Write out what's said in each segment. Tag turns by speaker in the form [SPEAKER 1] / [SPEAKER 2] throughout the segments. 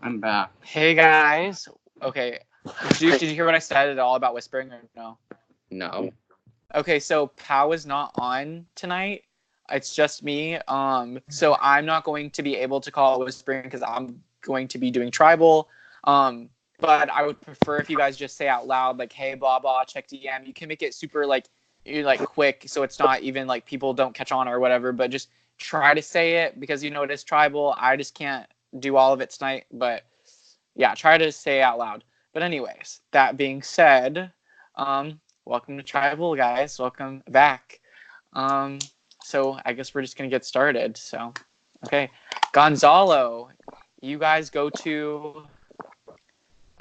[SPEAKER 1] I'm back.
[SPEAKER 2] Hey guys. Okay. Duke, did you hear what I said at all about whispering or no?
[SPEAKER 1] No.
[SPEAKER 2] Okay, so Pow is not on tonight. It's just me. So I'm not going to be able to call whispering because I'm going to be doing tribal. But I would prefer if you guys just say out loud, like, hey, blah blah, check DM. You can make it super like quick, so it's not even like people don't catch on or whatever, but just try to say it because you know it is tribal. I just can't do all of it tonight. But yeah, try to say out loud. But anyways, that being said, welcome to Tribal, guys. Welcome back. So I guess we're just gonna get started. So, okay, Gonzalo, you guys go to,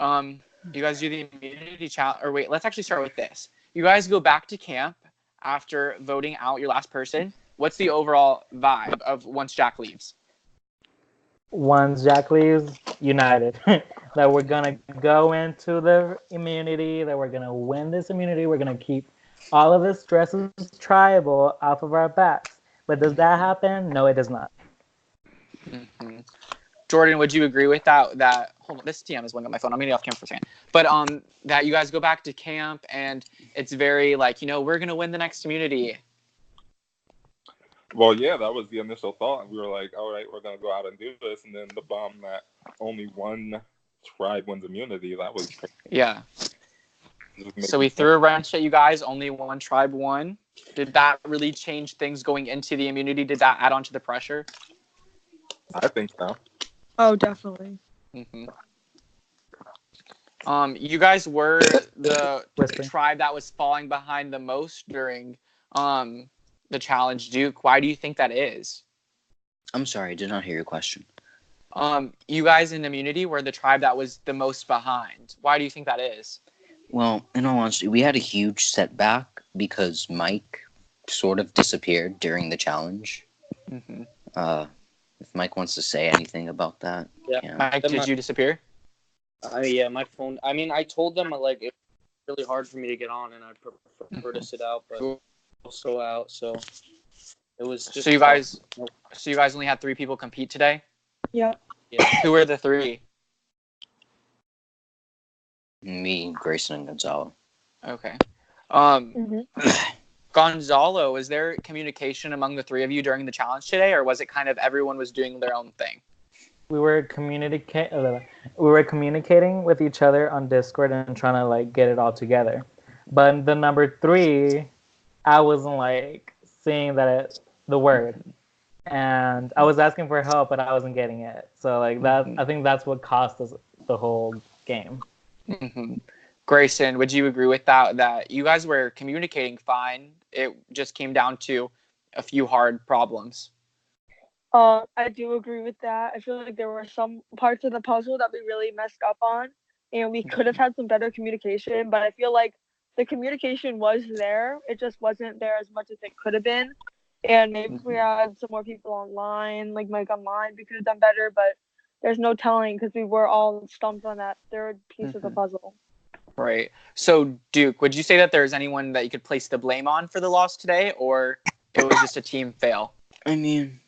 [SPEAKER 2] you guys do the immunity challenge. Or wait, let's actually start with this. You guys go back to camp after voting out your last person. What's the overall vibe of once Jack leaves?
[SPEAKER 3] Once Jack leaves, united. That we're gonna go into the immunity, that we're gonna win this immunity, we're gonna keep all of the stresses tribal off of our backs. But does that happen? No, it does not.
[SPEAKER 2] Mm-hmm. Jordan, would you agree with that? That hold on, this TM is blowing up my phone. I'm gonna get off camera for a second. But that you guys go back to camp and it's very like, we're gonna win the next immunity.
[SPEAKER 4] Well, yeah, that was the initial thought. We were like, all right, we're going to go out and do this. And then the bomb that only one tribe wins immunity, that was crazy.
[SPEAKER 2] Yeah. So we threw a wrench at you guys. Only one tribe won. Did that really change things going into the immunity? Did that add on to the pressure?
[SPEAKER 4] I think so.
[SPEAKER 5] Oh, definitely.
[SPEAKER 2] Mm-hmm. You guys were the tribe that was falling behind the most during the challenge. Duke, why do you think that is?
[SPEAKER 1] I'm sorry, I did not hear your question.
[SPEAKER 2] You guys in immunity were the tribe that was the most behind. Why do you think that is?
[SPEAKER 1] Well, in all honesty, we had a huge setback because Mike sort of disappeared during the challenge.
[SPEAKER 2] Mm-hmm.
[SPEAKER 1] If Mike wants to say anything about that.
[SPEAKER 6] Yeah.
[SPEAKER 2] Mike, did you disappear?
[SPEAKER 6] Yeah, my phone. I mean, I told them like it was really hard for me to get on, and I prefer to sit out, but I'm also out, so it was just.
[SPEAKER 2] So you guys only had 3 people compete today?
[SPEAKER 5] Yeah.
[SPEAKER 2] Who were the 3?
[SPEAKER 1] Me, Grayson, and Gonzalo.
[SPEAKER 2] Okay.
[SPEAKER 5] Mm-hmm.
[SPEAKER 2] Gonzalo, is there communication among the 3 of you during the challenge today, or was it kind of everyone was doing their own thing?
[SPEAKER 3] We were communicating with each other on Discord and trying to like get it all together. But the number 3, I wasn't like seeing the word, and I was asking for help, but I wasn't getting it. So like that, I think that's what cost us the whole game.
[SPEAKER 2] Mm-hmm. Grayson, would you agree with that? That you guys were communicating fine. It just came down to a few hard problems.
[SPEAKER 5] I do agree with that. I feel like there were some parts of the puzzle that we really messed up on, and we could have had some better communication, but I feel like the communication was there. It just wasn't there as much as it could have been. And maybe if we had some more people online, like Mike online, we could have done better, but there's no telling because we were all stumped on that third piece of the puzzle.
[SPEAKER 2] Right. So, Duke, would you say that there's anyone that you could place the blame on for the loss today, or it was just a team fail?
[SPEAKER 1] I mean,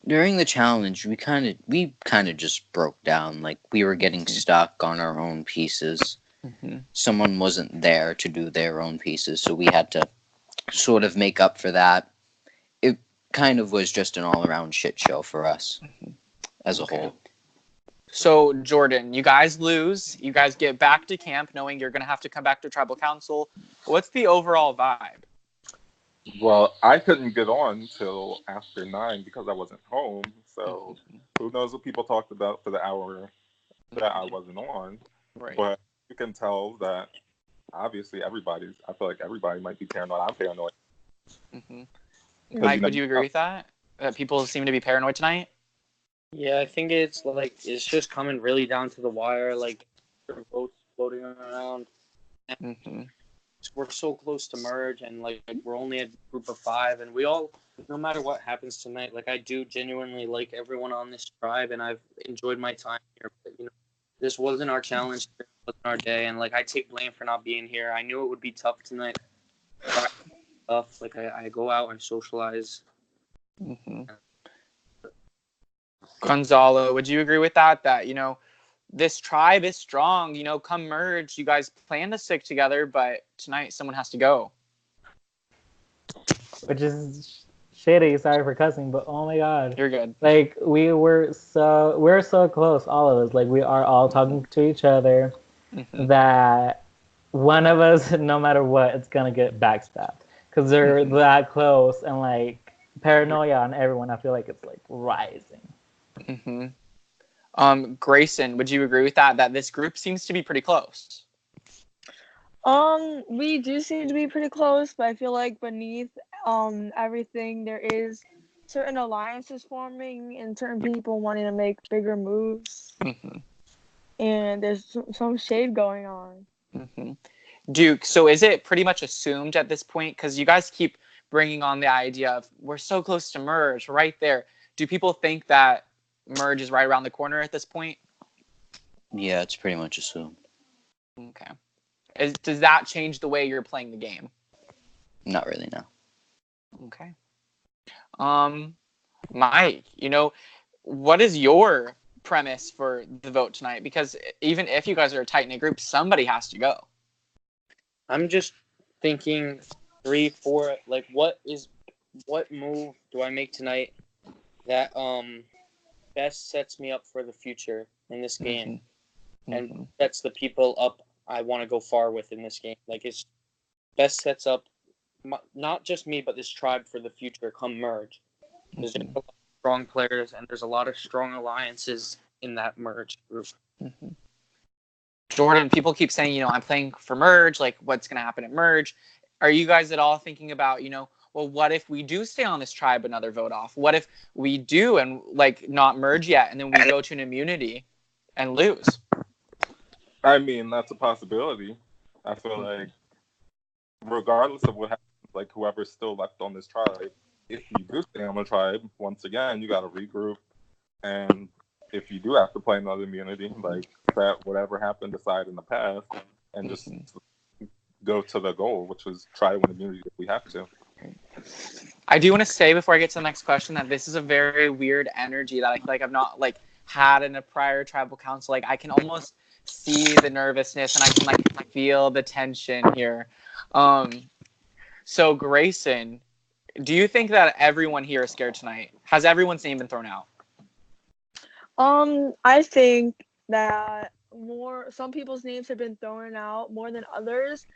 [SPEAKER 1] during the challenge, we kind of just broke down. Like, we were getting stuck on our own pieces.
[SPEAKER 2] Mm-hmm.
[SPEAKER 1] Someone wasn't there to do their own pieces, so we had to sort of make up for that. It kind of was just an all-around shit show for us as a whole.
[SPEAKER 2] So, Jordan, you guys lose. You guys get back to camp knowing you're going to have to come back to Tribal Council. What's the overall vibe?
[SPEAKER 4] Well, I couldn't get on till after 9 because I wasn't home. So who knows what people talked about for the hour that I wasn't on.
[SPEAKER 2] Right.
[SPEAKER 4] But you can tell that obviously I feel like everybody might be paranoid. I'm paranoid.
[SPEAKER 2] Mm-hmm. Mike, would you agree with that? That people seem to be paranoid tonight?
[SPEAKER 6] Yeah, I think it's just coming really down to the wire, like votes floating around. And we're so close to merge, and like we're only a group of 5, and we all, no matter what happens tonight, like I do genuinely like everyone on this tribe, and I've enjoyed my time here. But this wasn't our challenge, it wasn't our day, and like I take blame for not being here. I knew it would be tough tonight. Like I go out and socialize.
[SPEAKER 2] Mm-hmm. Gonzalo, would you agree with that? That, this tribe is strong, come merge. You guys plan to stick together, but tonight someone has to go.
[SPEAKER 3] Which is shitty. Sorry for cussing, but oh my god.
[SPEAKER 2] You're good.
[SPEAKER 3] Like, we're so close, all of us. Like, we are all talking to each other that one of us, no matter what, it's gonna get backstabbed. Because they're that close, and like, paranoia on everyone, I feel like it's like rising.
[SPEAKER 2] Grayson, would you agree with that? That this group seems to be pretty close.
[SPEAKER 5] We do seem to be pretty close, but I feel like beneath everything there is certain alliances forming and certain people wanting to make bigger moves. And there's some shade going on.
[SPEAKER 2] Duke, so is it pretty much assumed at this point? Because you guys keep bringing on the idea of we're so close to merge, right there. Do people think that merge is right around the corner at this point?
[SPEAKER 1] Yeah, it's pretty much assumed.
[SPEAKER 2] Okay. Does that change the way you're playing the game?
[SPEAKER 1] Not really, no.
[SPEAKER 2] Okay. Mike, what is your premise for the vote tonight? Because even if you guys are a tight-knit group, somebody has to go.
[SPEAKER 6] I'm just thinking 3, 4, like what move do I make tonight that best sets me up for the future in this game and sets the people up I want to go far with in this game. Like, it's best sets up not just me, but this tribe for the future come merge. There's a lot of strong players, and there's a lot of strong alliances in that merge group.
[SPEAKER 2] Jordan, people keep saying, I'm playing for merge, like what's going to happen at merge. Are you guys at all thinking about, well, what if we do stay on this tribe another vote off? What if we do and like not merge yet, and then we go to an immunity and lose?
[SPEAKER 4] I mean, that's a possibility. I feel like regardless of what happens, like whoever's still left on this tribe, if you do stay on the tribe, once again, you got to regroup. And if you do have to play another immunity, like that, whatever happened, decide in the past, and just go to the goal, which is try to win immunity if we have to.
[SPEAKER 2] I do want to say before I get to the next question that this is a very weird energy that I feel like I've not like had in a prior tribal council. Like I can almost see the nervousness and I can like feel the tension here. So Grayson, do you think that everyone here is scared tonight? Has everyone's name been thrown out?
[SPEAKER 5] I think that some people's names have been thrown out more than others,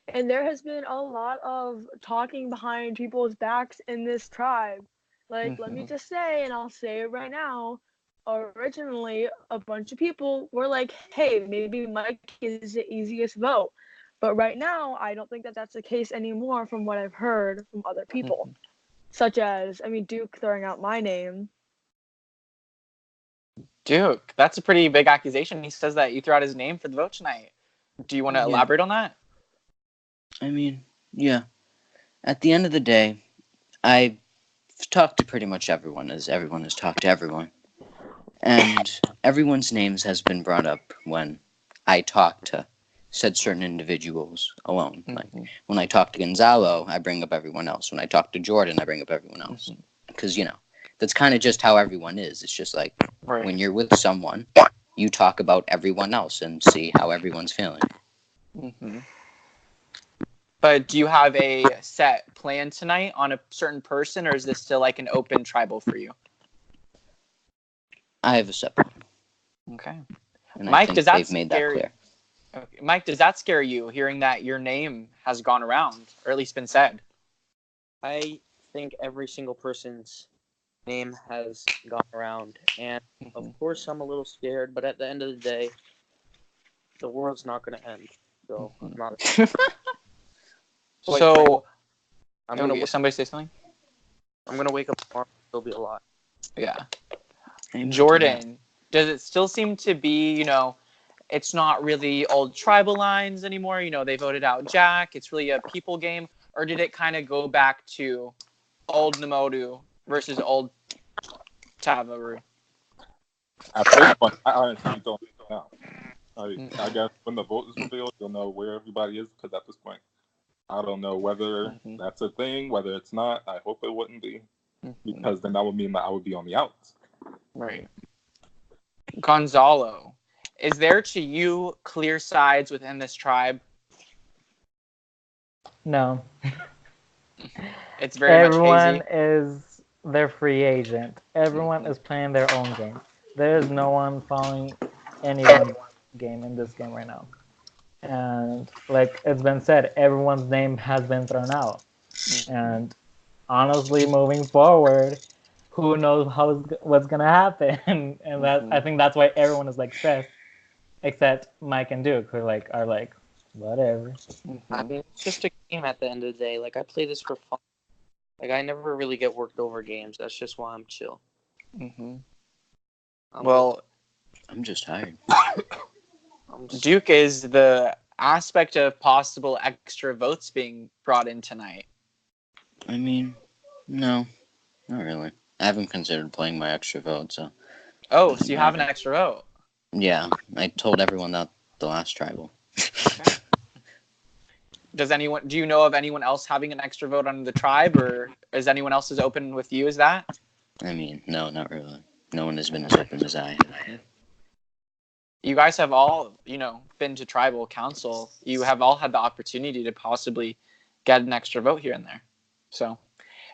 [SPEAKER 5] and there has been a lot of talking behind people's backs in this tribe. Like, let me just say, and I'll say it right now, originally a bunch of people were like, hey, maybe Mike is the easiest vote. But right now, I don't think that that's the case anymore from what I've heard from other people. Such as, Duke throwing out my name.
[SPEAKER 2] Duke, that's a pretty big accusation. He says that you threw out his name for the vote tonight. Do you want to elaborate on that?
[SPEAKER 1] I mean, yeah. At the end of the day, I've talked to pretty much everyone, as everyone has talked to everyone. And everyone's names has been brought up when I talked to said certain individuals alone. Like when I talk to Gonzalo, I bring up everyone else. When I talk to Jordan, I bring up everyone else. Because, that's kind of just how everyone is. It's just like when you're with someone, you talk about everyone else and see how everyone's feeling.
[SPEAKER 2] But do you have a set plan tonight on a certain person, or is this still like an open tribal for you?
[SPEAKER 1] I have a set plan.
[SPEAKER 2] Okay.
[SPEAKER 1] And
[SPEAKER 2] Mike, does that
[SPEAKER 1] they've made that clear.
[SPEAKER 2] Okay. Mike, does that scare you, hearing that your name has gone around, or at least been said?
[SPEAKER 6] I think every single person's name has gone around, and of course I'm a little scared, but at the end of the day, the world's not going to end, so I'm not.
[SPEAKER 2] So,
[SPEAKER 6] somebody
[SPEAKER 2] say something?
[SPEAKER 6] I'm going to wake up tomorrow and still be alive.
[SPEAKER 2] Yeah. Jordan, does it still seem to be, it's not really old tribal lines anymore? They voted out Jack. It's really a people game. Or did it kind of go back to old Namodu versus old Tavaru?
[SPEAKER 4] At this point, I honestly don't know. I guess when the vote is revealed, you'll know where everybody is, because at this point, I don't know whether that's a thing, whether it's not. I hope it wouldn't be, because then that would mean that I would be on the outs.
[SPEAKER 2] Right. Gonzalo, is there to you clear sides within this tribe?
[SPEAKER 3] No.
[SPEAKER 2] It's very
[SPEAKER 3] Everyone
[SPEAKER 2] much hazy.
[SPEAKER 3] is their free agent. Everyone is playing their own game. There is no one following anyone's game in this game right now. And like it's been said, everyone's name has been thrown out. And honestly, moving forward, who knows what's gonna happen? And that I think that's why everyone is like stressed, except Mike and Duke, who are like whatever.
[SPEAKER 6] I mean, it's just a game at the end of the day. Like, I play this for fun. Like, I never really get worked over games. That's just why I'm chill.
[SPEAKER 2] Well,
[SPEAKER 1] I'm just tired.
[SPEAKER 2] Duke is the aspect of possible extra votes being brought in tonight.
[SPEAKER 1] I mean, no, not really. I haven't considered playing my extra vote, so.
[SPEAKER 2] Oh, so you have an extra vote?
[SPEAKER 1] Yeah, I told everyone that the last tribal.
[SPEAKER 2] Do you know of anyone else having an extra vote on the tribe, or is anyone else as open with you as that?
[SPEAKER 1] I mean, no, not really. No one has been as open as I have.
[SPEAKER 2] You guys have all, been to tribal council. You have all had the opportunity to possibly get an extra vote here and there. So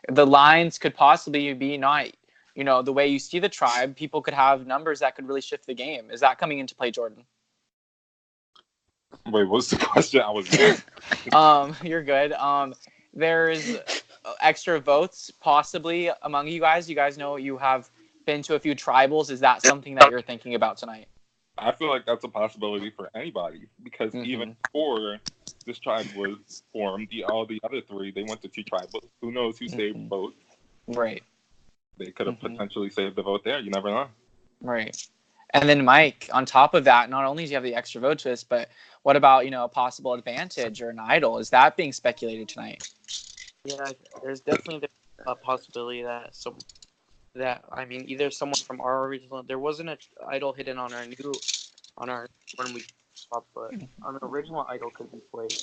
[SPEAKER 2] the lines could possibly be not, the way you see the tribe. People could have numbers that could really shift the game. Is that coming into play, Jordan?
[SPEAKER 4] Wait, what's the question? I was.
[SPEAKER 2] You're good. There's extra votes possibly among you guys. You guys know you have been to a few tribals. Is that something that you're thinking about tonight?
[SPEAKER 4] I feel like that's a possibility for anybody because even before this tribe was formed, all the other three, they went to two tribals. Who knows who saved votes?
[SPEAKER 2] Right.
[SPEAKER 4] They could have potentially saved the vote there. You never know.
[SPEAKER 2] Right. And then Mike, on top of that, not only do you have the extra vote twist, but what about, a possible advantage or an idol? Is that being speculated tonight?
[SPEAKER 6] Yeah, there's definitely a possibility that either someone from our original, there wasn't an idol hidden on our when we swapped, but an original idol could be played.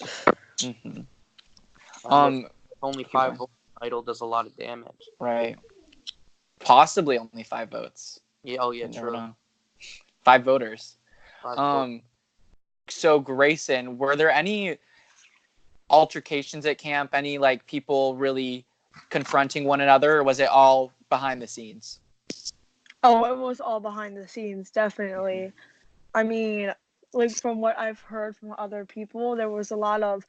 [SPEAKER 6] Only 5 votes. Idol does a lot of damage.
[SPEAKER 2] Right. Possibly only 5 votes.
[SPEAKER 6] Yeah. Oh yeah. True.
[SPEAKER 2] 5 voters.
[SPEAKER 6] 5 votes.
[SPEAKER 2] So Grayson, were there any altercations at camp? Any people really confronting one another, or was it all behind the scenes?
[SPEAKER 5] Oh, it was all behind the scenes, definitely. I mean, from what I've heard from other people, there was a lot of,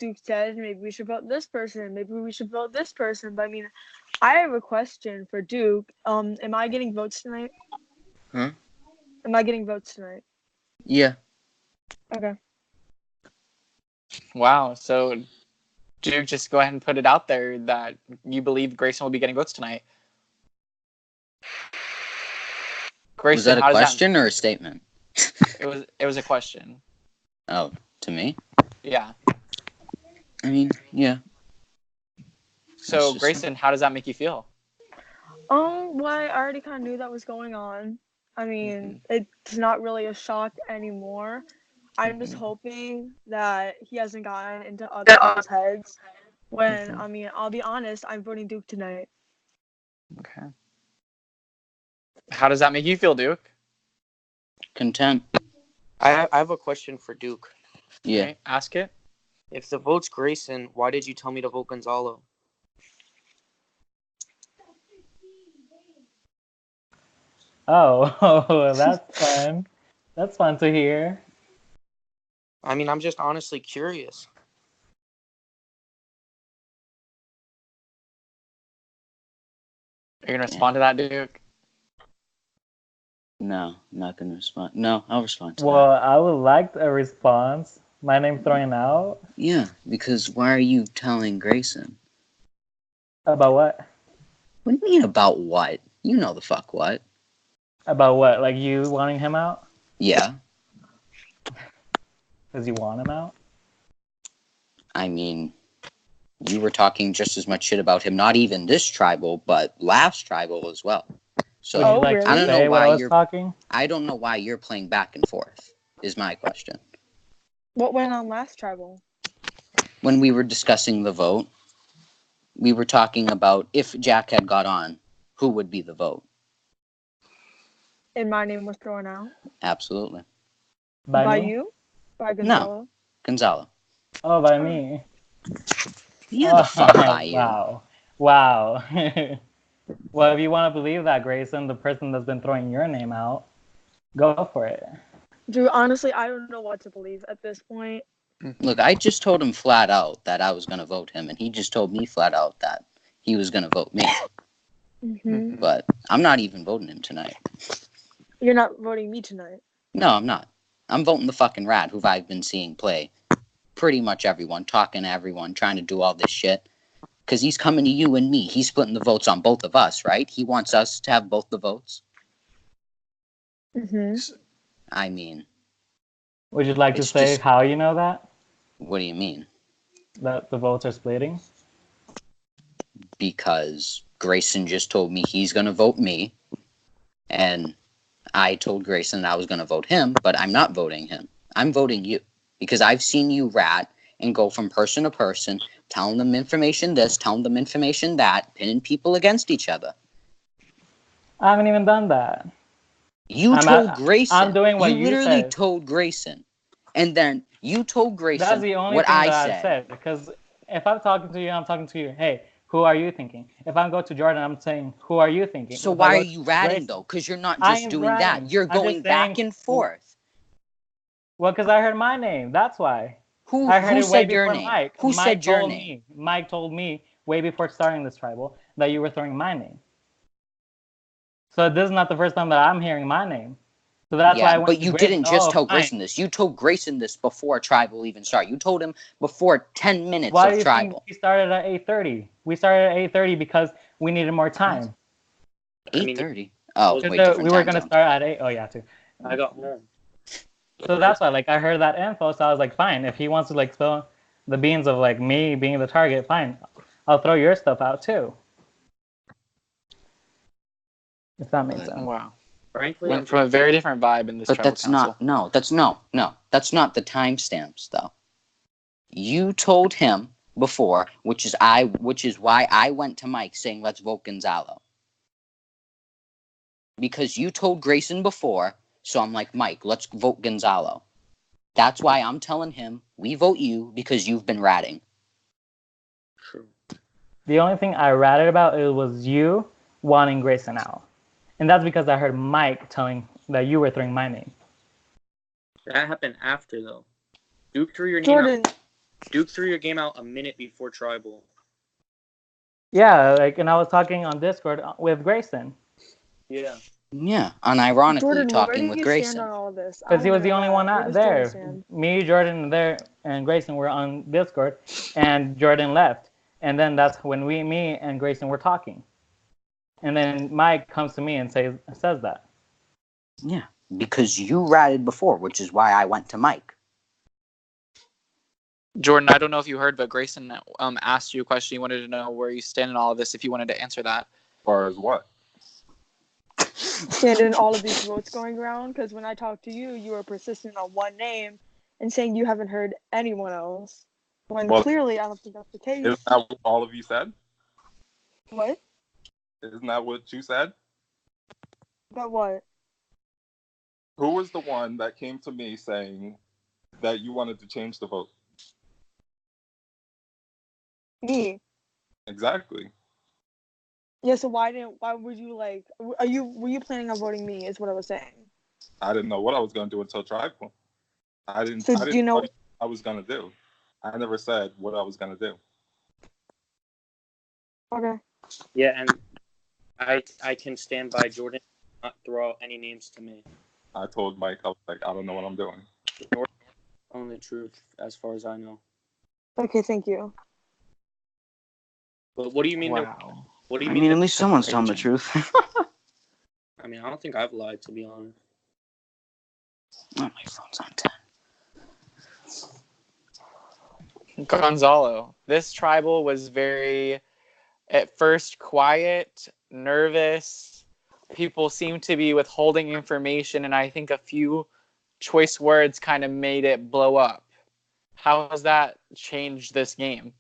[SPEAKER 5] Duke said, maybe we should vote this person, maybe we should vote this person. But I mean, I have a question for Duke. Am I getting votes tonight?
[SPEAKER 1] Huh?
[SPEAKER 5] Am I getting votes tonight?
[SPEAKER 1] Yeah.
[SPEAKER 5] Okay.
[SPEAKER 2] Wow. So, Duke, just go ahead and put it out there that you believe Grayson will be getting votes tonight. Grayson,
[SPEAKER 1] was that a question or a statement?
[SPEAKER 2] It was a question.
[SPEAKER 1] Oh, to me?
[SPEAKER 2] Yeah.
[SPEAKER 1] I mean, yeah.
[SPEAKER 2] So, Grayson, how does that make you feel?
[SPEAKER 5] Well, I already kind of knew that was going on. I mean, it's not really a shock anymore. I'm just hoping that he hasn't gotten into other people's heads. I mean, I'll be honest, I'm voting Duke tonight.
[SPEAKER 2] Okay. How does that make you feel, Duke?
[SPEAKER 1] Content.
[SPEAKER 6] I have a question for Duke.
[SPEAKER 1] Yeah.
[SPEAKER 2] Okay, ask it.
[SPEAKER 6] If the vote's Grayson, why did you tell me to vote Gonzalo?
[SPEAKER 3] Oh, that's fun. That's fun to hear.
[SPEAKER 6] I mean, I'm just honestly curious.
[SPEAKER 2] Are you going to respond to that, Duke?
[SPEAKER 1] No, I'm not going to respond. No, I'll respond to
[SPEAKER 3] Well, I would like a response. My name thrown out?
[SPEAKER 1] Yeah, because why are you telling Grayson?
[SPEAKER 3] About what?
[SPEAKER 1] What do you mean about what? You know the fuck what.
[SPEAKER 3] About what? Like you wanting him out?
[SPEAKER 1] Yeah.
[SPEAKER 3] Does you want him out?
[SPEAKER 1] I mean, you were talking just as much shit about him, not even this tribal, but last tribal as well. So
[SPEAKER 5] really?
[SPEAKER 1] I don't know why you're
[SPEAKER 3] talking.
[SPEAKER 1] I don't know why you're playing back and forth, is my question.
[SPEAKER 5] What went on last tribal?
[SPEAKER 1] When we were discussing the vote, we were talking about if Jack had got on, who would be the vote?
[SPEAKER 5] And my name was thrown out.
[SPEAKER 1] Absolutely.
[SPEAKER 5] By
[SPEAKER 3] me?
[SPEAKER 5] you? By Gonzalo?
[SPEAKER 1] Gonzalo.
[SPEAKER 3] Oh, by me.
[SPEAKER 1] Yeah, the fuck by you.
[SPEAKER 3] Wow. Wow. Well, if you want to believe that, Grayson, the person that's been throwing your name out, go for it.
[SPEAKER 5] Dude, honestly, I don't know what to believe at this point.
[SPEAKER 1] Look, I just told him flat out that I was gonna vote him, and he just told me flat out that he was gonna vote me.
[SPEAKER 5] Mm-hmm.
[SPEAKER 1] But I'm not even voting him tonight.
[SPEAKER 5] You're not voting me tonight.
[SPEAKER 1] No, I'm not. I'm voting the fucking rat who I've been seeing play pretty much everyone, talking to everyone, trying to do all this shit. Because he's coming to you and me. He's splitting the votes on both of us, right? He wants us to have both the votes.
[SPEAKER 5] Mm-hmm.
[SPEAKER 1] I mean,
[SPEAKER 3] Would you like to
[SPEAKER 1] It's
[SPEAKER 3] say
[SPEAKER 1] just-
[SPEAKER 3] how you know that?
[SPEAKER 1] what do you mean?
[SPEAKER 3] That the votes are splitting?
[SPEAKER 1] Because Grayson just told me he's going to vote me, and I told Grayson I was going to vote him, but I'm not voting him. I'm voting you because I've seen you rat and go from person to person, telling them information this, telling them information that, pinning people against each other.
[SPEAKER 3] I haven't even done that.
[SPEAKER 1] You
[SPEAKER 3] I'm
[SPEAKER 1] told
[SPEAKER 3] at-
[SPEAKER 1] Grayson.
[SPEAKER 3] I'm doing what you
[SPEAKER 1] literally
[SPEAKER 3] said.
[SPEAKER 1] told Grayson, and then you told Grayson
[SPEAKER 3] That's the only
[SPEAKER 1] what
[SPEAKER 3] thing
[SPEAKER 1] I
[SPEAKER 3] that
[SPEAKER 1] said.
[SPEAKER 3] I've said. Because if I'm talking to you, I'm talking to you. Hey, who are you thinking? If I go to Jordan, I'm saying, who are you thinking?
[SPEAKER 1] So
[SPEAKER 3] If I
[SPEAKER 1] why
[SPEAKER 3] go
[SPEAKER 1] are
[SPEAKER 3] to
[SPEAKER 1] you ratting
[SPEAKER 3] Grayson-
[SPEAKER 1] though? Because you're not
[SPEAKER 3] I
[SPEAKER 1] just
[SPEAKER 3] ain't
[SPEAKER 1] doing
[SPEAKER 3] ratting.
[SPEAKER 1] that. You're
[SPEAKER 3] I'm just
[SPEAKER 1] going back
[SPEAKER 3] saying-
[SPEAKER 1] and forth.
[SPEAKER 3] Well, because I heard my name. That's why.
[SPEAKER 1] Who
[SPEAKER 3] I heard it way
[SPEAKER 1] said your
[SPEAKER 3] before
[SPEAKER 1] name?
[SPEAKER 3] Mike.
[SPEAKER 1] Who
[SPEAKER 3] Mike
[SPEAKER 1] said your
[SPEAKER 3] told
[SPEAKER 1] name?
[SPEAKER 3] me. Mike told me way before starting this tribal that you were throwing my name. So this is not the first time that I'm hearing my name. So that's why I
[SPEAKER 1] Yeah,
[SPEAKER 3] went
[SPEAKER 1] but
[SPEAKER 3] to
[SPEAKER 1] you
[SPEAKER 3] Grayson.
[SPEAKER 1] didn't just
[SPEAKER 3] Oh,
[SPEAKER 1] tell
[SPEAKER 3] fine.
[SPEAKER 1] Grayson this. You told Grayson this before tribal even started. You told him before 10 minutes
[SPEAKER 3] Why do
[SPEAKER 1] of
[SPEAKER 3] you think
[SPEAKER 1] tribal.
[SPEAKER 3] we started at 8:30? We started at 8:30 because we needed more time.
[SPEAKER 1] 8:30. Oh,
[SPEAKER 6] Because
[SPEAKER 1] wait, different
[SPEAKER 3] we were
[SPEAKER 1] time
[SPEAKER 3] gonna
[SPEAKER 1] zones.
[SPEAKER 3] start at 8. Oh yeah, too.
[SPEAKER 6] I got home.
[SPEAKER 3] So that's why, like, I heard that info, so I was like, fine. If he wants to like spill the beans of like me being the target, fine. I'll throw your stuff out too. If that makes sense.
[SPEAKER 2] Wow.
[SPEAKER 6] Frankly,
[SPEAKER 2] Went from a very different vibe in this
[SPEAKER 1] But
[SPEAKER 2] tribal
[SPEAKER 1] that's
[SPEAKER 2] council.
[SPEAKER 1] not, that's not the timestamps though. You told him before, which is why I went to Mike saying let's vote Gonzalo. Because you told Grayson before, so I'm like, Mike, let's vote Gonzalo. That's why I'm telling him we vote you because you've been ratting.
[SPEAKER 6] True.
[SPEAKER 3] The only thing I ratted about it was you wanting Grayson out, and that's because I heard Mike telling that you were throwing my name.
[SPEAKER 6] That happened after though. Duke threw your name
[SPEAKER 5] Jordan,
[SPEAKER 6] out. Duke threw your game out a minute before tribal.
[SPEAKER 3] Yeah, like, and I was talking on Discord with Grayson
[SPEAKER 6] Yeah.
[SPEAKER 1] Yeah, unironically
[SPEAKER 5] Jordan, where
[SPEAKER 1] talking
[SPEAKER 5] do
[SPEAKER 1] with
[SPEAKER 5] you
[SPEAKER 1] Grayson.
[SPEAKER 5] stand on all of this? I
[SPEAKER 3] because he
[SPEAKER 5] wanna
[SPEAKER 3] was the
[SPEAKER 5] know
[SPEAKER 3] only
[SPEAKER 5] that.
[SPEAKER 3] one
[SPEAKER 5] Where
[SPEAKER 3] out
[SPEAKER 5] does Jordan
[SPEAKER 3] there.
[SPEAKER 5] stand?
[SPEAKER 3] Me, Jordan, there, and Grayson were on Discord, and Jordan left, and then that's when me and Grayson were talking, and then Mike comes to me and says that.
[SPEAKER 1] Yeah, because you ratted before, which is why I went to Mike.
[SPEAKER 2] Jordan, I don't know if you heard, but Grayson asked you a question. He wanted to know where you stand in all of this, if you wanted to answer that.
[SPEAKER 4] As far as what?
[SPEAKER 5] Stand in all of these votes going around? Because when I talked to you, you were persistent on one name and saying you haven't heard anyone else. When
[SPEAKER 4] Well,
[SPEAKER 5] clearly, I don't think that's the case.
[SPEAKER 4] Isn't that what all of you said?
[SPEAKER 5] What?
[SPEAKER 4] Isn't that what you said?
[SPEAKER 5] But what?
[SPEAKER 4] Who was the one that came to me saying that you wanted to change the vote?
[SPEAKER 5] Me.
[SPEAKER 4] Exactly.
[SPEAKER 5] Yeah, so why would you like, were you planning on voting me is what I was saying.
[SPEAKER 4] I didn't know what I was going to do until tribal. I didn't
[SPEAKER 5] So
[SPEAKER 4] tell
[SPEAKER 5] do you know,
[SPEAKER 4] what I was going to do. I never said what I was going to do.
[SPEAKER 5] okay.
[SPEAKER 6] Yeah, and I can stand by Jordan, not throw out any names to me.
[SPEAKER 4] I told Mike, I was like, I don't know what I'm doing.
[SPEAKER 6] Only truth, as far as I know.
[SPEAKER 5] Okay, thank you.
[SPEAKER 6] But what do you mean?
[SPEAKER 3] Wow.
[SPEAKER 6] What do you
[SPEAKER 1] I
[SPEAKER 6] mean?
[SPEAKER 1] mean, at least someone's telling the truth.
[SPEAKER 6] I mean, I don't think I've lied, to be honest.
[SPEAKER 1] Oh, my phone's on 10.
[SPEAKER 2] Gonzalo, this tribal was very, at first, quiet, nervous. People seemed to be withholding information, and I think a few choice words kind of made it blow up. How has that changed this game?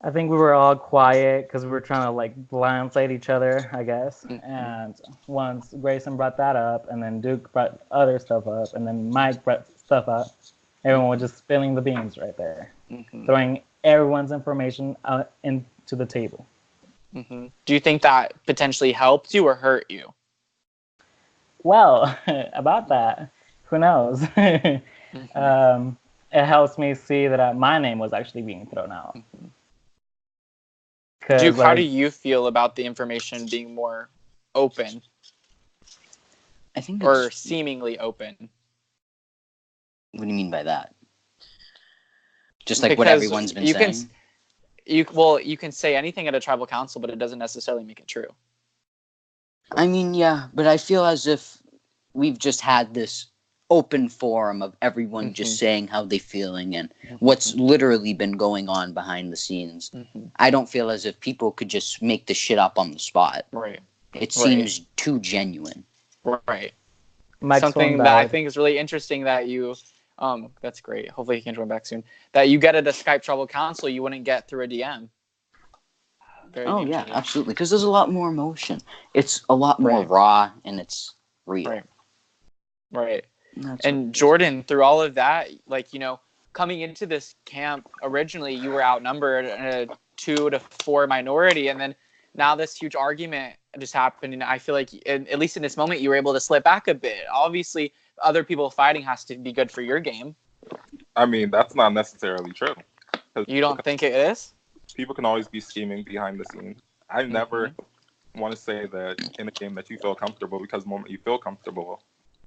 [SPEAKER 3] I think we were all quiet because we were trying to like blindside each other, I guess.
[SPEAKER 2] Mhm.
[SPEAKER 3] And once Grayson brought that up, and then Duke brought other stuff up, and then Mike brought stuff up, everyone was just spilling the beans right there,
[SPEAKER 2] Mhm.
[SPEAKER 3] throwing everyone's information out into the table.
[SPEAKER 2] Mhm. Do you think that potentially helped you or hurt you?
[SPEAKER 3] Well, about that, who knows?
[SPEAKER 2] Mhm.
[SPEAKER 3] It helps me see that my name was actually being thrown out.
[SPEAKER 2] Mhm.
[SPEAKER 3] Because
[SPEAKER 2] Duke, how do
[SPEAKER 3] like,
[SPEAKER 2] you feel about the information being more open
[SPEAKER 1] I think
[SPEAKER 2] or
[SPEAKER 1] it's.
[SPEAKER 2] seemingly open?
[SPEAKER 1] What do you mean by that? Just like what
[SPEAKER 2] Because
[SPEAKER 1] everyone's been
[SPEAKER 2] you can
[SPEAKER 1] saying.
[SPEAKER 2] you can say anything at a tribal council, but it doesn't necessarily make it true.
[SPEAKER 1] I mean, yeah, but I feel as if we've just had this open forum of everyone just saying how they feeling and what's literally been going on behind the scenes.
[SPEAKER 2] Mhm.
[SPEAKER 1] I don't feel as if people could just make the shit up on the spot.
[SPEAKER 2] Right.
[SPEAKER 1] It seems too genuine.
[SPEAKER 2] Right.
[SPEAKER 3] Mike's phone
[SPEAKER 2] Something that I
[SPEAKER 3] died.
[SPEAKER 2] think is really interesting that you that's great. Hopefully he can join back soon. That you get at a Skype tribal council you wouldn't get through a DM. Very
[SPEAKER 1] Oh
[SPEAKER 2] game
[SPEAKER 1] yeah,
[SPEAKER 2] changer.
[SPEAKER 1] absolutely. Because there's a lot more emotion. It's a lot more
[SPEAKER 2] Right.
[SPEAKER 1] raw and it's real.
[SPEAKER 2] Right. Right.
[SPEAKER 1] That's what
[SPEAKER 2] And
[SPEAKER 1] it is.
[SPEAKER 2] Jordan, through all of that, like, coming into this camp, originally you were outnumbered in a 2 to 4 minority, and then now this huge argument just happened, and I feel like, at least in this moment, you were able to slip back a bit. Obviously, other people fighting has to be good for your game.
[SPEAKER 4] I mean, that's not necessarily true. 'Cause
[SPEAKER 2] You don't think it is?
[SPEAKER 4] people can always be scheming behind the scenes. I never want to say that in a game that you feel comfortable, because the moment you feel comfortable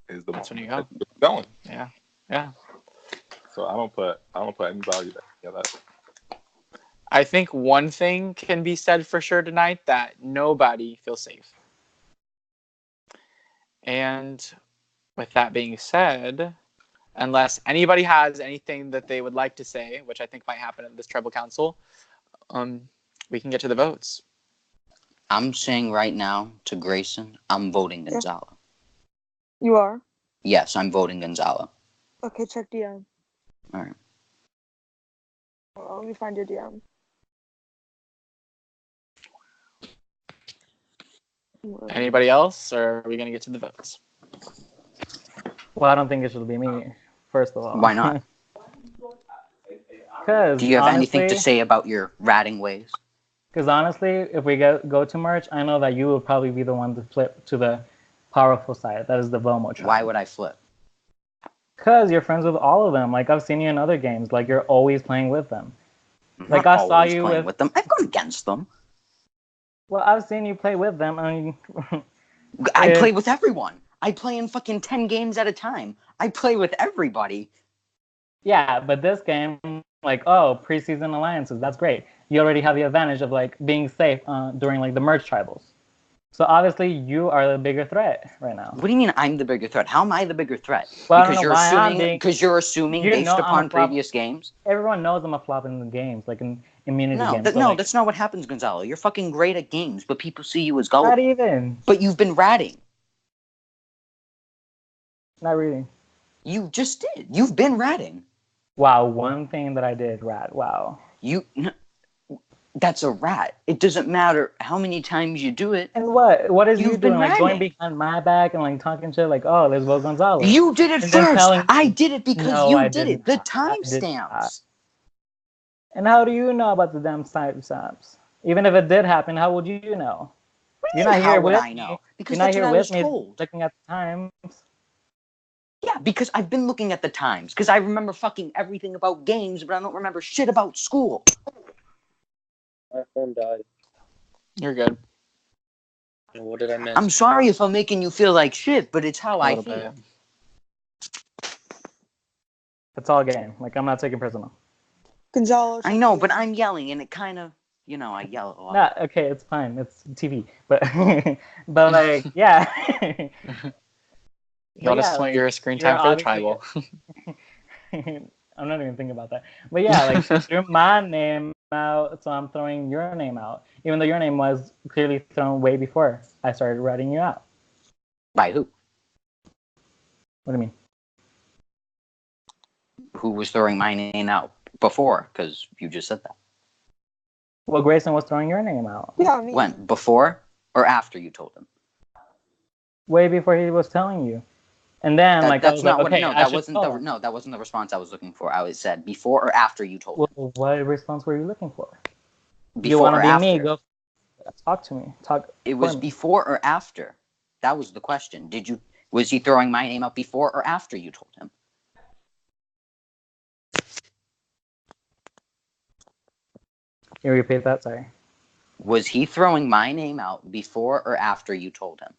[SPEAKER 4] is the
[SPEAKER 2] That's when
[SPEAKER 4] moment
[SPEAKER 2] you
[SPEAKER 4] that you're going.
[SPEAKER 2] Yeah. Yeah.
[SPEAKER 4] So I don't put any value there. Yeah, that.
[SPEAKER 2] I think one thing can be said for sure tonight, that nobody feels safe. And with that being said, unless anybody has anything that they would like to say, which I think might happen at this tribal council, we can get to the votes.
[SPEAKER 1] I'm saying right now to Grayson, I'm voting Gonzalo.
[SPEAKER 5] You are?
[SPEAKER 1] Yes, I'm voting Gonzalo.
[SPEAKER 5] Okay, check DM.
[SPEAKER 1] All right.
[SPEAKER 5] Well, let me find your DM.
[SPEAKER 2] Anybody else, or are we going to get to the votes?
[SPEAKER 3] Well, I don't think it should be me, first of all.
[SPEAKER 1] Why not?
[SPEAKER 3] Because
[SPEAKER 1] Do you have
[SPEAKER 3] honestly,
[SPEAKER 1] anything to say about your ratting ways?
[SPEAKER 3] Because honestly, if we go to merch, I know that you will probably be the one to flip to the powerful side. That is the Vomo tribe.
[SPEAKER 1] Why would I flip?
[SPEAKER 3] Because you're friends with all of them. Like, I've seen you in other games. Like, you're always playing with them.
[SPEAKER 1] I'm
[SPEAKER 3] Like,
[SPEAKER 1] not
[SPEAKER 3] I saw
[SPEAKER 1] always
[SPEAKER 3] you
[SPEAKER 1] playing
[SPEAKER 3] with...
[SPEAKER 1] them. I've gone against them.
[SPEAKER 3] Well, I've seen you play with them. I mean...
[SPEAKER 1] I play with everyone. I play in fucking 10 games at a time. I play with everybody.
[SPEAKER 3] Yeah, but this game, like, oh, preseason alliances, that's great. You already have the advantage of, like, being safe during, like, the merge tribals. So, obviously, you are the bigger threat right now.
[SPEAKER 1] What do you mean I'm the bigger threat? How am I the bigger threat?
[SPEAKER 3] Well,
[SPEAKER 1] Because you're assuming
[SPEAKER 3] You
[SPEAKER 1] based
[SPEAKER 3] know I'm a
[SPEAKER 1] upon
[SPEAKER 3] flop.
[SPEAKER 1] previous games?
[SPEAKER 3] Everyone knows I'm a flop in the games, like in immunity
[SPEAKER 1] No,
[SPEAKER 3] games.
[SPEAKER 1] that's not what happens, Gonzalo. You're fucking great at games, but people see you as
[SPEAKER 3] Not
[SPEAKER 1] gullible.
[SPEAKER 3] even.
[SPEAKER 1] But you've been ratting.
[SPEAKER 3] Not really.
[SPEAKER 1] You just did. You've been ratting.
[SPEAKER 3] Wow, one thing that I did rat. Wow.
[SPEAKER 1] That's a rat. It doesn't matter how many times you do it.
[SPEAKER 3] And what is you
[SPEAKER 1] You've been
[SPEAKER 3] doing? Like going
[SPEAKER 1] ratting.
[SPEAKER 3] behind my back and like talking shit like, oh, let's vote Gonzalo.
[SPEAKER 1] You did it
[SPEAKER 3] And then
[SPEAKER 1] first.
[SPEAKER 3] telling
[SPEAKER 1] I
[SPEAKER 3] me,
[SPEAKER 1] did it because
[SPEAKER 3] no,
[SPEAKER 1] you
[SPEAKER 3] I
[SPEAKER 1] did it.
[SPEAKER 3] did
[SPEAKER 1] The
[SPEAKER 3] not. I did not.
[SPEAKER 1] timestamps.
[SPEAKER 3] And how do you know about the damn timestamps? Even if it did happen, how would you know? You're not
[SPEAKER 1] How
[SPEAKER 3] here
[SPEAKER 1] would
[SPEAKER 3] with
[SPEAKER 1] I know?
[SPEAKER 3] me.
[SPEAKER 1] Because
[SPEAKER 3] You're not
[SPEAKER 1] that's what
[SPEAKER 3] here
[SPEAKER 1] I
[SPEAKER 3] with
[SPEAKER 1] was
[SPEAKER 3] me
[SPEAKER 1] told.
[SPEAKER 3] looking at the times.
[SPEAKER 1] Yeah, because I've been looking at the times. Because I remember fucking everything about games, but I don't remember shit about school.
[SPEAKER 6] My phone died.
[SPEAKER 2] You're good.
[SPEAKER 6] What did I miss?
[SPEAKER 1] I'm sorry if I'm making you feel like shit, but it's how
[SPEAKER 2] A
[SPEAKER 1] I
[SPEAKER 2] little
[SPEAKER 1] feel.
[SPEAKER 2] bit.
[SPEAKER 3] It's all game. Like, I'm not taking personal.
[SPEAKER 5] Gonzalo.
[SPEAKER 1] I know, but I'm yelling, and it kind of, I yell a lot.
[SPEAKER 3] Nah, okay, it's fine. It's TV. But, but like, yeah.
[SPEAKER 2] You gotta
[SPEAKER 3] yeah,
[SPEAKER 2] split
[SPEAKER 3] like,
[SPEAKER 2] your screen
[SPEAKER 3] you're
[SPEAKER 2] time for the
[SPEAKER 3] obviously-
[SPEAKER 2] tribal.
[SPEAKER 3] I'm not even thinking about that. But yeah, like you threw my name out, so I'm throwing your name out. Even though your name was clearly thrown way before I started writing you out.
[SPEAKER 1] By who?
[SPEAKER 3] What do you mean?
[SPEAKER 1] Who was throwing my name out before? Because you just said that.
[SPEAKER 3] Well, Grayson was throwing your name out.
[SPEAKER 5] Yeah, me.
[SPEAKER 1] When? Before or after you told him?
[SPEAKER 3] Way before he was telling you. And then, I
[SPEAKER 1] That's
[SPEAKER 3] was
[SPEAKER 1] not
[SPEAKER 3] like,
[SPEAKER 1] what.
[SPEAKER 3] okay,
[SPEAKER 1] No,
[SPEAKER 3] I
[SPEAKER 1] that
[SPEAKER 3] should
[SPEAKER 1] wasn't
[SPEAKER 3] call.
[SPEAKER 1] the. No, that wasn't the response I was looking for. I said before or after you told him.
[SPEAKER 3] Well, what response were you looking for?
[SPEAKER 1] Before
[SPEAKER 3] You want to
[SPEAKER 1] or
[SPEAKER 3] be
[SPEAKER 1] after?
[SPEAKER 3] me? Go talk to me.
[SPEAKER 1] It was
[SPEAKER 3] for me.
[SPEAKER 1] before or after. That was the question. Was he throwing my name out before or after you told him?
[SPEAKER 3] Can you repeat that? Sorry.
[SPEAKER 1] Was he throwing my name out before or after you told him?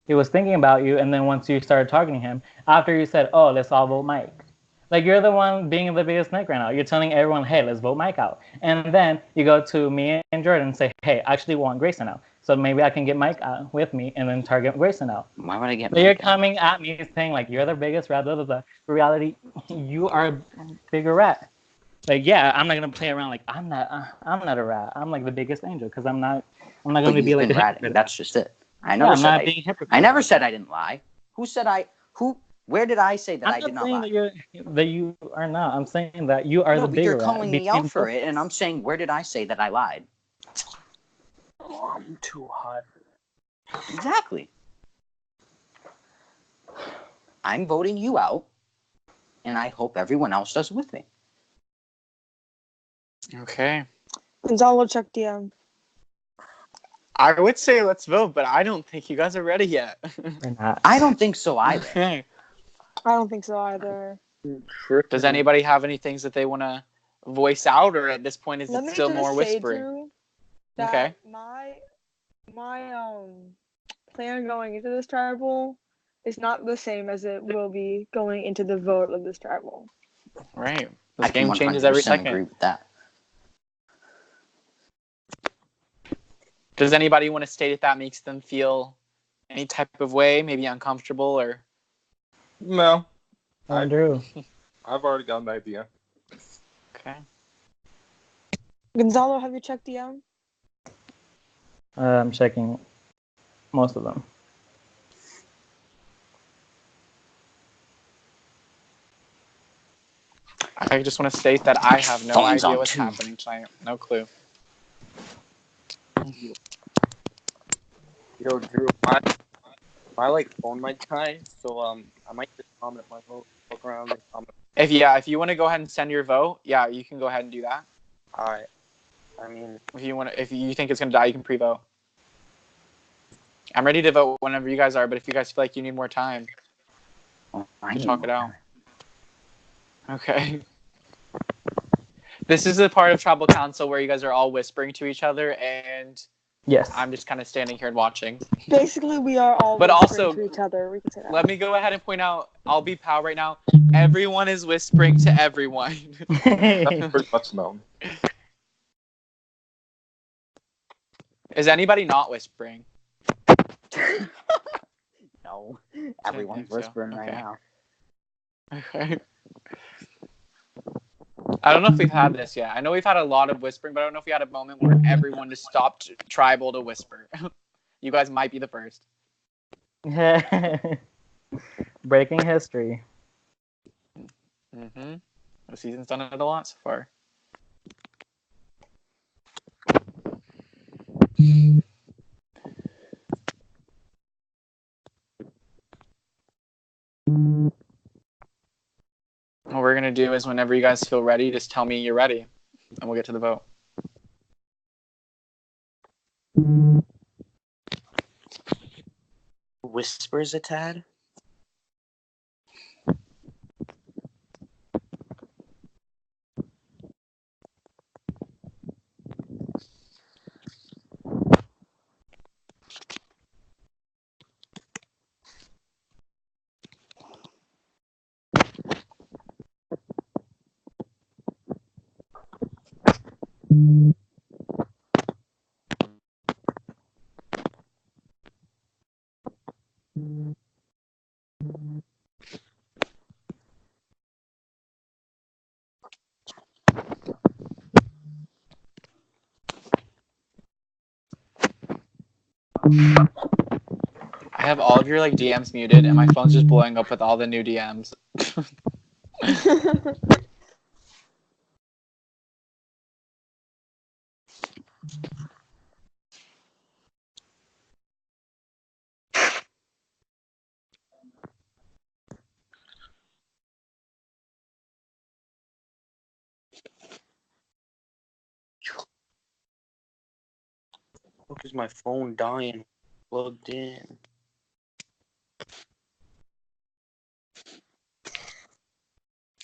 [SPEAKER 3] He was thinking about you, and then once you started talking to him, after you said, "Oh, let's all vote Mike," like you're the one being the biggest snake right now. You're telling everyone, "Hey, let's vote Mike out," and then you go to me and Jordan and say, "Hey, I actually want Grayson out, so maybe I can get Mike out with me, and then target Grayson out."
[SPEAKER 1] Why would I get?
[SPEAKER 3] So you're
[SPEAKER 1] Mike out?
[SPEAKER 3] coming at me saying like you're the biggest rat. Blah blah blah. In reality, you are a bigger rat. Like, yeah, I'm not gonna play around like I'm not a rat. I'm like the biggest angel because I'm not
[SPEAKER 1] But
[SPEAKER 3] gonna
[SPEAKER 1] you've
[SPEAKER 3] be like
[SPEAKER 1] been
[SPEAKER 3] a
[SPEAKER 1] ratting.
[SPEAKER 3] hypocrite.
[SPEAKER 1] That's just it. I
[SPEAKER 3] Yeah,
[SPEAKER 1] never
[SPEAKER 3] I'm
[SPEAKER 1] said
[SPEAKER 3] not
[SPEAKER 1] I.
[SPEAKER 3] being hypocrite.
[SPEAKER 1] I never said I didn't lie. Who said I? Who? Where did I say that I did not lie?
[SPEAKER 3] That you are not. I'm saying that you are
[SPEAKER 1] No,
[SPEAKER 3] the
[SPEAKER 1] but
[SPEAKER 3] bigger
[SPEAKER 1] you're
[SPEAKER 3] rat.
[SPEAKER 1] calling me out for it, and I'm saying, where did I say that I lied?
[SPEAKER 6] Oh, I'm too hot.
[SPEAKER 1] Exactly. I'm voting you out, and I hope everyone else does with me.
[SPEAKER 2] Okay.
[SPEAKER 5] Gonzalo, check DM.
[SPEAKER 2] I would say let's vote, but I don't think you guys are ready yet.
[SPEAKER 3] We're not.
[SPEAKER 1] I don't think so either.
[SPEAKER 2] Okay.
[SPEAKER 5] I don't think so either.
[SPEAKER 2] Does anybody have any things that they want to voice out, or at this point is
[SPEAKER 5] Let
[SPEAKER 2] it
[SPEAKER 5] me
[SPEAKER 2] still
[SPEAKER 5] just
[SPEAKER 2] more
[SPEAKER 5] say,
[SPEAKER 2] whispering?
[SPEAKER 5] Drew, that
[SPEAKER 2] Okay.
[SPEAKER 5] my plan going into this tribal is not the same as it will be going into the vote of this tribal.
[SPEAKER 2] Right.
[SPEAKER 1] I
[SPEAKER 2] This
[SPEAKER 1] can
[SPEAKER 2] game changes every
[SPEAKER 1] 100%
[SPEAKER 2] second.
[SPEAKER 1] agree with that.
[SPEAKER 2] Does anybody want to state if that makes them feel any type of way, maybe uncomfortable or?
[SPEAKER 4] No,
[SPEAKER 3] Andrew.
[SPEAKER 4] I've already got an idea.
[SPEAKER 2] Okay.
[SPEAKER 5] Gonzalo, have you checked DM?
[SPEAKER 3] I'm checking most of them.
[SPEAKER 2] I just want to state that I have no
[SPEAKER 1] Phone's
[SPEAKER 2] idea
[SPEAKER 1] on
[SPEAKER 2] what's
[SPEAKER 1] too.
[SPEAKER 2] happening tonight. No clue.
[SPEAKER 6] Yo, Drew, my like phone might die, so I might just comment my vote, look around and comment.
[SPEAKER 2] If you want to go ahead and send your vote, yeah, you can go ahead and do that.
[SPEAKER 6] Alright. I mean,
[SPEAKER 2] If you think it's gonna die, you can pre-vote. I'm ready to vote whenever you guys are, but if you guys feel like you need more time,
[SPEAKER 1] Oh, I
[SPEAKER 2] to
[SPEAKER 1] need
[SPEAKER 2] talk
[SPEAKER 1] more
[SPEAKER 2] it out.
[SPEAKER 1] time.
[SPEAKER 2] Okay. This is the part of Tribal Council where you guys are all whispering to each other, and
[SPEAKER 3] Yes.
[SPEAKER 2] I'm just kind of standing here and watching.
[SPEAKER 5] Basically, we are all
[SPEAKER 2] But
[SPEAKER 5] whispering
[SPEAKER 2] also,
[SPEAKER 5] to each other. We can say that.
[SPEAKER 2] Let me go ahead and point out, I'll be Pow right now. Everyone is whispering to everyone.
[SPEAKER 4] That's pretty much known.
[SPEAKER 2] Is anybody not whispering?
[SPEAKER 1] No, everyone's whispering right
[SPEAKER 2] Okay.
[SPEAKER 1] now.
[SPEAKER 2] Okay. I don't know if we've had this yet. I know we've had a lot of whispering, but I don't know if we had a moment where everyone just stopped tribal to whisper. You guys might be the first.
[SPEAKER 3] Breaking history.
[SPEAKER 2] Mm-hmm. The season's done it a lot so far. What we're gonna do is whenever you guys feel ready, just tell me you're ready, and we'll get to the vote.
[SPEAKER 6] whispers a tad.
[SPEAKER 2] I have all of your DMs muted, and my phone's just blowing up with all the new DMs.
[SPEAKER 6] Look, is my phone dying? Plugged in.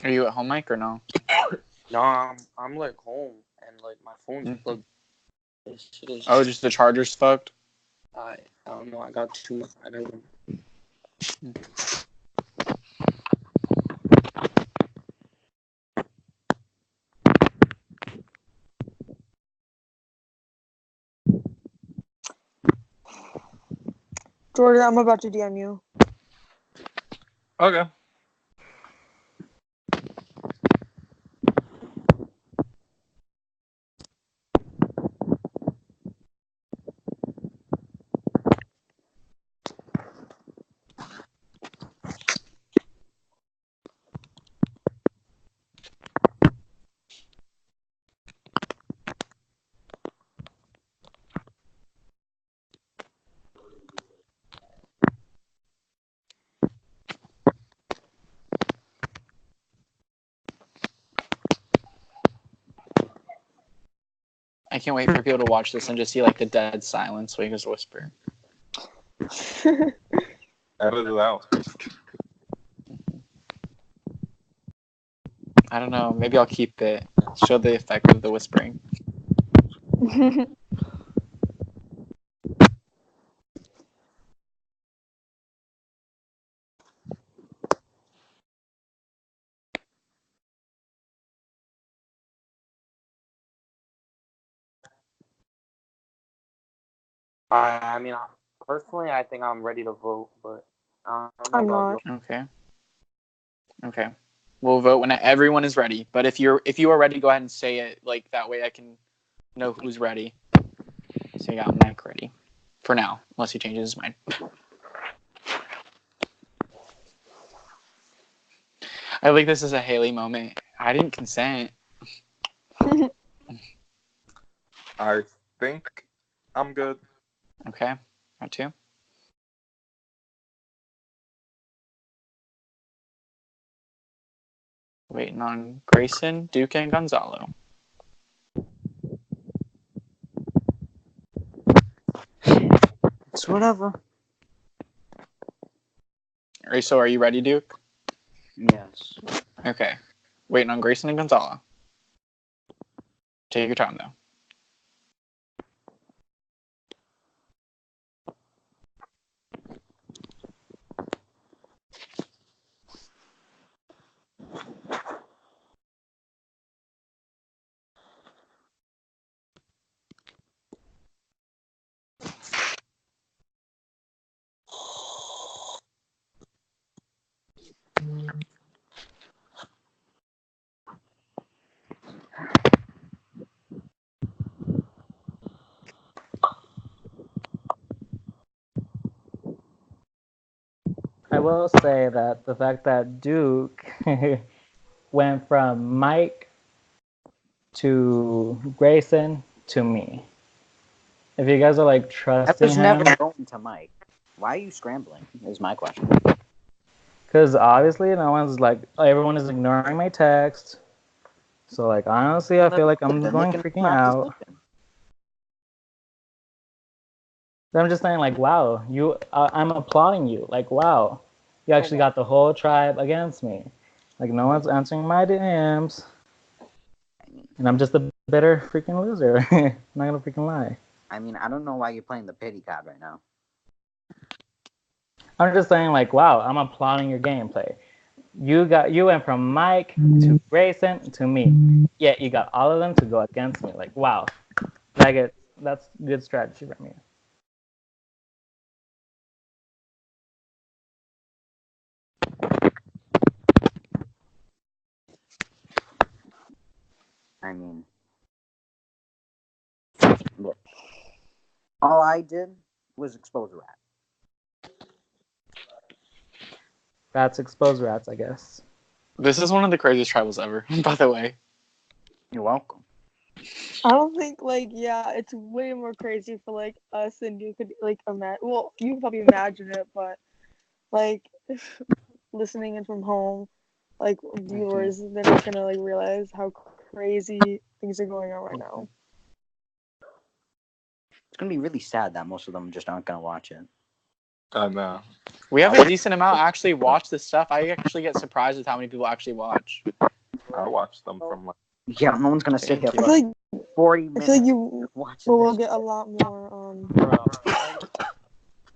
[SPEAKER 2] Are you at home, Mike, or no?
[SPEAKER 6] No, I'm like home and like my phone's plugged. This shit is.
[SPEAKER 2] Oh, just the charger's fucked?
[SPEAKER 6] I don't know. I got too much. I don't know.
[SPEAKER 5] Jordan, I'm about to DM you.
[SPEAKER 4] Okay.
[SPEAKER 2] I can't wait for people to watch this and just see like the dead silence so he just whisper.
[SPEAKER 4] Edit it out.
[SPEAKER 2] I don't know. Maybe I'll keep it. Show the effect of the whispering.
[SPEAKER 6] I mean, personally, I think I'm ready to vote, but I don't know
[SPEAKER 5] I'm
[SPEAKER 6] about
[SPEAKER 5] not.
[SPEAKER 2] Okay. Okay. We'll vote when everyone is ready. But if you are ready, go ahead and say it. Like that way I can know who's ready. So you got Mike ready. For now, unless he changes his mind. I think this is a Haley moment. I didn't consent.
[SPEAKER 4] I think I'm good.
[SPEAKER 2] Okay. Got two. Waiting on Grayson, Duke, and Gonzalo.
[SPEAKER 1] It's whatever.
[SPEAKER 2] Alright, so are you ready, Duke?
[SPEAKER 1] Yes.
[SPEAKER 2] Okay. Waiting on Grayson and Gonzalo. Take your time, though.
[SPEAKER 3] I will say that the fact that Duke went from Mike to Grayson to me. If you guys are like
[SPEAKER 1] I
[SPEAKER 3] trusting
[SPEAKER 1] was
[SPEAKER 3] him,
[SPEAKER 1] never going to Mike. Why are you scrambling? Is my question.
[SPEAKER 3] because obviously no one's like everyone is ignoring my text. So like honestly, I feel like I'm
[SPEAKER 1] Then
[SPEAKER 3] going
[SPEAKER 1] look at
[SPEAKER 3] freaking
[SPEAKER 1] my
[SPEAKER 3] out.
[SPEAKER 1] decision.
[SPEAKER 3] I'm just saying like, wow, I'm applauding you. Like, wow, you actually got the whole tribe against me. Like no one's answering my DMs, and I'm just a bitter freaking loser. I'm not gonna freaking lie.
[SPEAKER 1] I mean, I don't know why you're playing the pity card right now.
[SPEAKER 3] I'm just saying like, wow, I'm applauding your gameplay. You went from Mike to Grayson to me. Yet you got all of them to go against me. Like, wow, that's good strategy from you.
[SPEAKER 1] I mean, look. All I did was expose a rat.
[SPEAKER 3] Rats expose rats, I guess.
[SPEAKER 2] This is one of the craziest tribals ever, by the way.
[SPEAKER 1] You're welcome.
[SPEAKER 5] I don't think it's way more crazy for like us than you could like imagine. Well, you can probably imagine it, but like listening in from home, like viewers, they're not gonna like realize how crazy things are going on right now.
[SPEAKER 1] It's gonna be really sad that most of them just aren't gonna watch it.
[SPEAKER 4] I know.
[SPEAKER 2] We have a decent amount actually watch this stuff. I actually get surprised with how many people actually watch.
[SPEAKER 4] I watched them from like.
[SPEAKER 1] Yeah, no one's gonna sit here
[SPEAKER 2] Thank
[SPEAKER 1] for
[SPEAKER 2] you.
[SPEAKER 1] 40
[SPEAKER 5] I
[SPEAKER 1] minutes
[SPEAKER 5] feel like you
[SPEAKER 1] watching
[SPEAKER 5] will
[SPEAKER 1] this.
[SPEAKER 5] get a lot more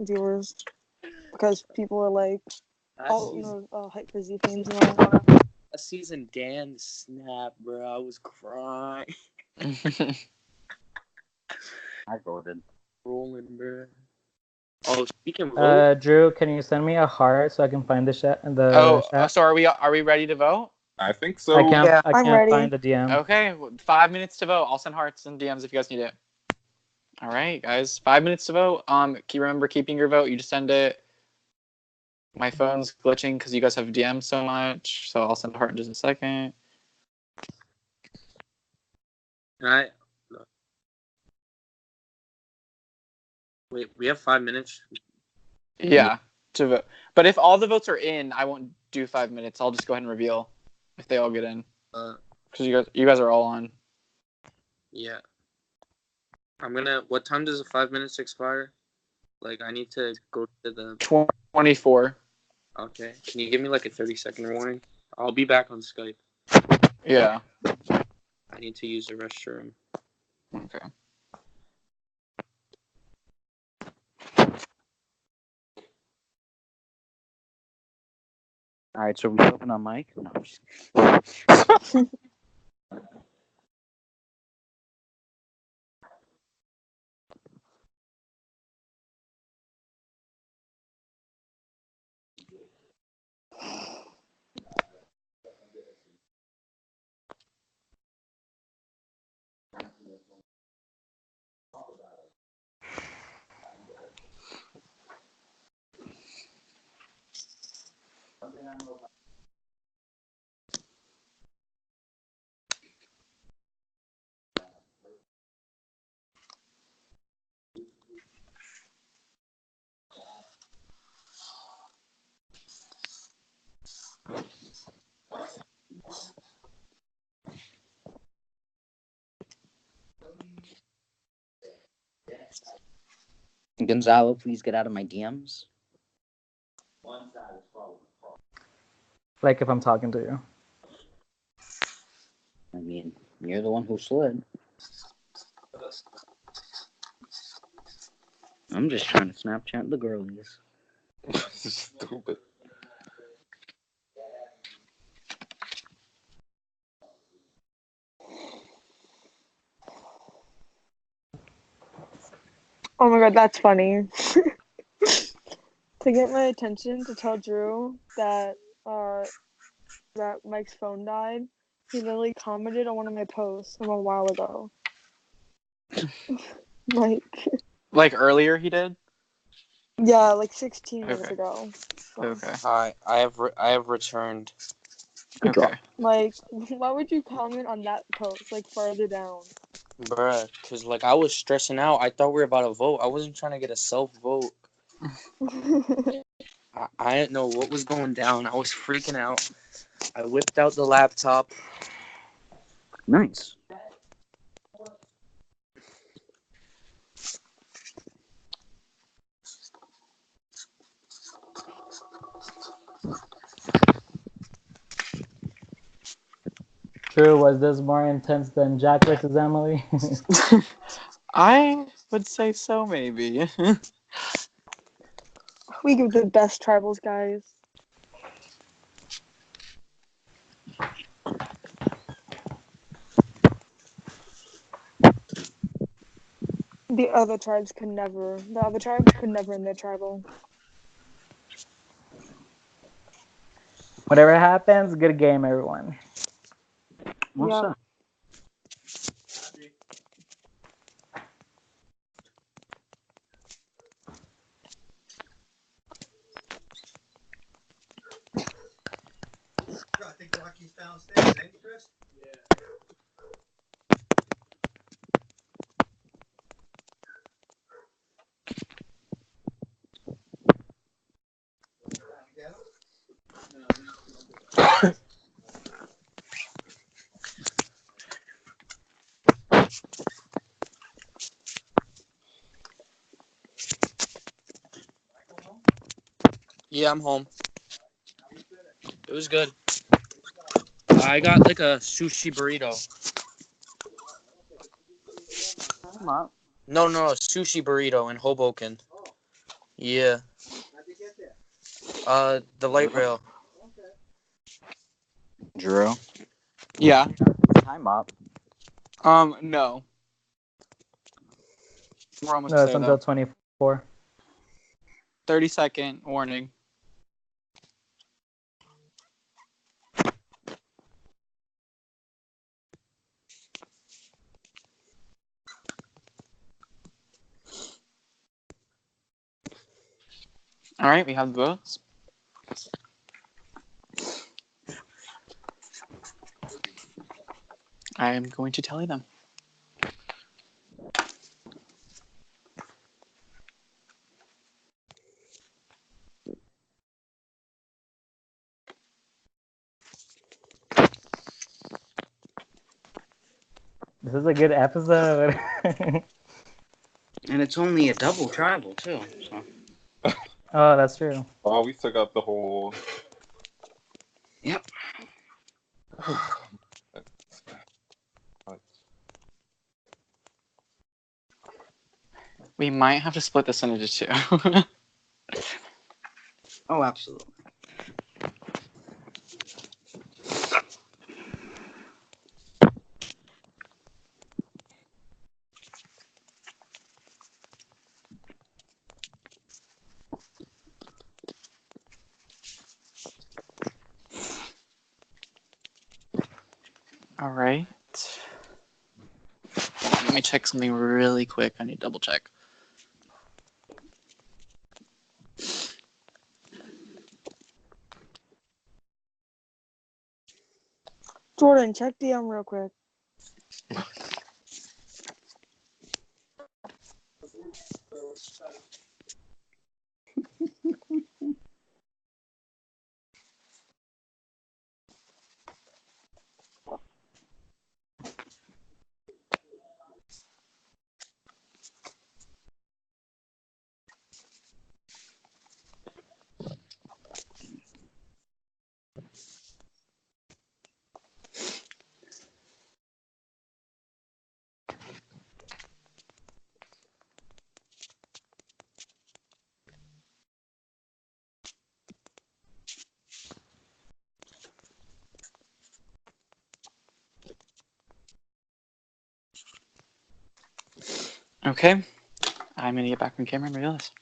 [SPEAKER 5] viewers because people are like hype for Z fans and all.
[SPEAKER 6] That season, Dan snap, bro. I was crying,
[SPEAKER 1] I voted.
[SPEAKER 6] rolling, bro. Oh, speaking of vote,
[SPEAKER 3] Drew, can you send me a heart so I can find the chat?
[SPEAKER 2] So are we ready to vote?
[SPEAKER 4] I think so.
[SPEAKER 3] I can't.
[SPEAKER 1] Yeah.
[SPEAKER 3] I
[SPEAKER 5] I'm
[SPEAKER 3] can't
[SPEAKER 5] ready.
[SPEAKER 3] find the DM.
[SPEAKER 2] Okay, 5 minutes to vote. I'll send hearts and DMs if you guys need it. All right, guys, 5 minutes to vote. Remember keeping your vote. You just send it. My phone's glitching because you guys have DMs so much, so I'll send a heart in just a second.
[SPEAKER 6] wait, we have 5 minutes.
[SPEAKER 2] Yeah, to vote. But if all the votes are in, I won't do 5 minutes. I'll just go ahead and reveal if they all get in. Because you guys are all on.
[SPEAKER 6] Yeah. What time does the 5 minutes expire? Like, I need to go to the.
[SPEAKER 2] 24.
[SPEAKER 6] Okay. Can you give me like a 30-second warning? I'll be back on Skype.
[SPEAKER 2] Yeah.
[SPEAKER 6] I need to use the restroom.
[SPEAKER 2] Okay.
[SPEAKER 1] All right, so we open on mic. No, I'm just... Gonzalo, please get out of my DMs.
[SPEAKER 3] Like if I'm talking to you.
[SPEAKER 1] I mean, you're the one who slid. I'm just trying to Snapchat the girlies.
[SPEAKER 4] Stupid.
[SPEAKER 5] Oh my god, that's funny. To get my attention to tell Drew that that Mike's phone died, he literally commented on one of my posts from a while ago.
[SPEAKER 2] Like earlier he did?
[SPEAKER 5] Yeah, like 16 minutes
[SPEAKER 2] Okay.
[SPEAKER 5] ago.
[SPEAKER 2] Okay.
[SPEAKER 6] Hi, I have returned.
[SPEAKER 2] Okay.
[SPEAKER 5] Like, why would you comment on that post, like, further down?
[SPEAKER 6] Bruh, because, like, I was stressing out. I thought we were about to vote. I wasn't trying to get a self-vote. I didn't know what was going down. I was freaking out. I whipped out the laptop.
[SPEAKER 1] Nice.
[SPEAKER 3] Drew, was this more intense than Jack versus Emily?
[SPEAKER 2] I would say so, maybe.
[SPEAKER 5] We give the best tribals, guys. The other tribes could never in their tribal.
[SPEAKER 3] Whatever happens, good game, everyone.
[SPEAKER 1] What's
[SPEAKER 5] Yeah.
[SPEAKER 1] up?
[SPEAKER 7] I think Rocky's downstairs, ain't he, Chris?
[SPEAKER 6] Yeah, I'm home. It was good. I got like a sushi burrito. No, a sushi burrito in Hoboken. Yeah. The light rail.
[SPEAKER 1] Drew,
[SPEAKER 2] Yeah.
[SPEAKER 1] time up.
[SPEAKER 2] No. We're almost
[SPEAKER 3] No, it's
[SPEAKER 2] there,
[SPEAKER 3] until
[SPEAKER 2] though.
[SPEAKER 3] 24.
[SPEAKER 2] 30-second warning. All right, we have the votes. I am going to tally them.
[SPEAKER 3] This is a good episode.
[SPEAKER 1] And it's only a double tribal, too. So.
[SPEAKER 3] Oh, that's true.
[SPEAKER 4] Oh, we took out the whole.
[SPEAKER 1] Yep.
[SPEAKER 2] We might have to split this into two.
[SPEAKER 1] Oh, absolutely.
[SPEAKER 2] All right. Let me check something really quick. I need to double check.
[SPEAKER 5] Jordan, check DM real quick.
[SPEAKER 2] Okay. I'm going to get back on camera and reveal this.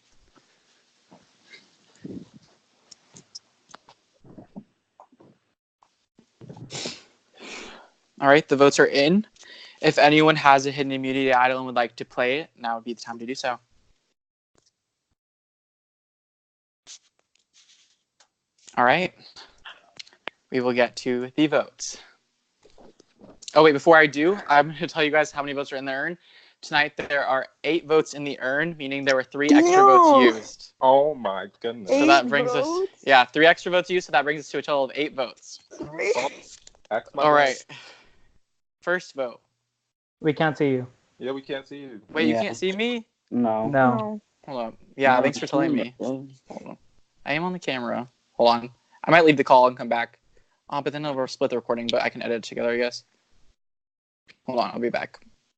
[SPEAKER 2] All right, the votes are in. If anyone has a hidden immunity idol and would like to play it, now would be the time to do so. All right. We will get to the votes. Oh, wait, before I do, I'm going to tell you guys how many votes are in the urn. Tonight, there are 8 votes in the urn, meaning there were 3 extra votes used.
[SPEAKER 4] Oh my goodness.
[SPEAKER 2] So that brings
[SPEAKER 5] votes?
[SPEAKER 2] us, yeah, 3 extra votes used, so that brings us to a total of 8 votes. All right. First vote.
[SPEAKER 3] We can't see you.
[SPEAKER 4] Yeah, we can't see you.
[SPEAKER 2] Wait,
[SPEAKER 1] Yeah.
[SPEAKER 2] you can't see me?
[SPEAKER 1] No.
[SPEAKER 3] No.
[SPEAKER 2] Hold on. Yeah,
[SPEAKER 1] No,
[SPEAKER 2] thanks for telling me.
[SPEAKER 1] Well,
[SPEAKER 2] Hold on. I am on the camera. Hold on. I might leave the call and come back. But then we'll split the recording, but I can edit it together, I guess. Hold on, I'll be back.